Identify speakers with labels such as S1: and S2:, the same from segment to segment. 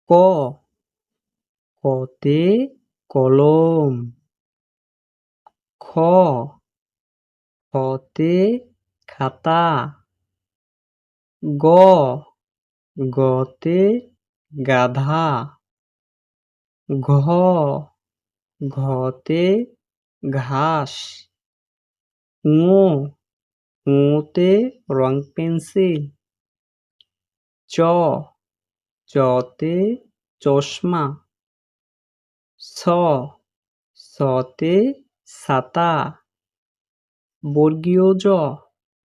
S1: ক, কতে কলম। খ, খতে খাতা। গ, গতে গাধা। ঘ, ঘতে ঘাস। ঙ, ঙতে রং পেন্সিল। চ, চতে চশমা। ছ, ছতে ছাতা। বর্গীয় জ,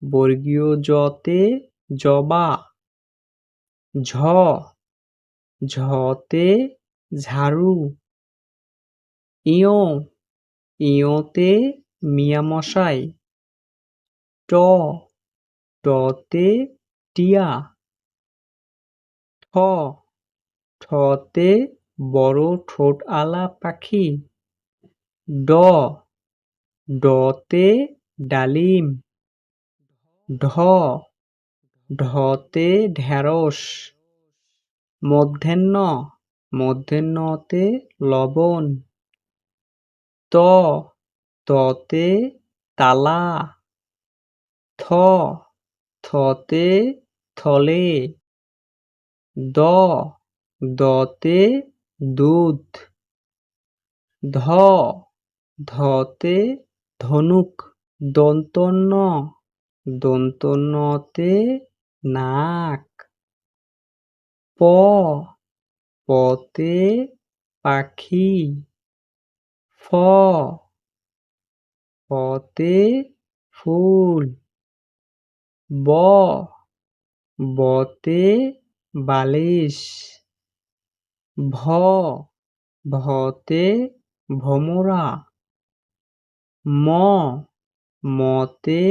S1: বর্গীয় জতে জবা। ঝ, ঝতে ঝাড়ু। ইয়, ইয়তে মিয়ামশাই। ট, টতে টিয়া। ঠ, ঠতে বড় ঠোঁটওয়ালা পাখি। ড, ডতে ডালিম। ঢ, ঢতে ঢেঁড়স। মধ্যাহ্ন, মধ্যাহ্নতে লবণ। ত, ততে তালা। থ, থতে থলে। দ, দতে দুধ। ধ, ধতে ধনুক। দন্ত ন, দন্ত নতে নাক। প, পতে পাখি। ফ, ফতে ফুল। ব, বতে বালিশ। ভ, ভতে ভমরা। ম, মতে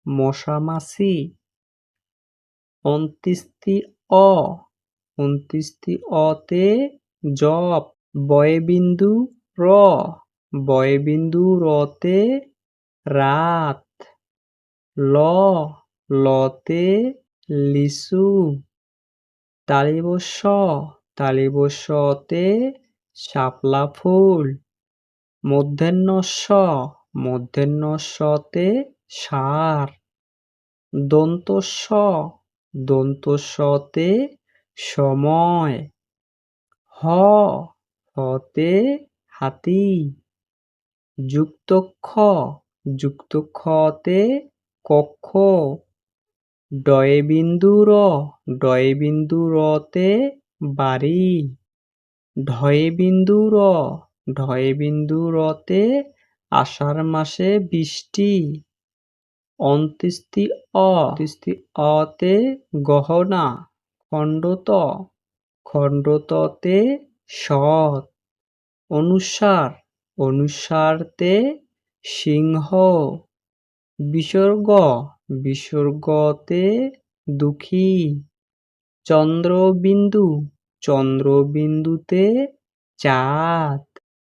S1: মশামাছি। অন্ত্যেষ্টি অ, অন্ত্যেষ্টি অতে জপ। বয়বিন্দু র, বয়বিন্দু রতে রাত। ল, লতে লিচু। তালিবস্য, তালিবস্যতে শাপলা ফুল। মূর্ধন্য ষ, মূর্ধন্যতে ষাঁড়। দন্ত স, দন্ত সতে সময়। হ, হতে হাতি। যুক্ত খ, যুক্ত খতে কক্ষ। ডয়বিন্দু র, ডয়বিন্দু রতে বাড়ি। ঢয়বিন্দু র, ঢয়বিন্দু রতে আষাঢ় মাসে বৃষ্টি। অন্ত্যেষ্টি অ, অন্ত্যেষ্টি অতে গহনা। খণ্ডত, খণ্ডততে সৎ। অনুস্বার, অনুস্বারতে সিংহ। বিসর্গ, বিসর্গতে দুঃখী। চন্দ্রবিন্দু, চন্দ্রবিন্দুতে চাঁদ।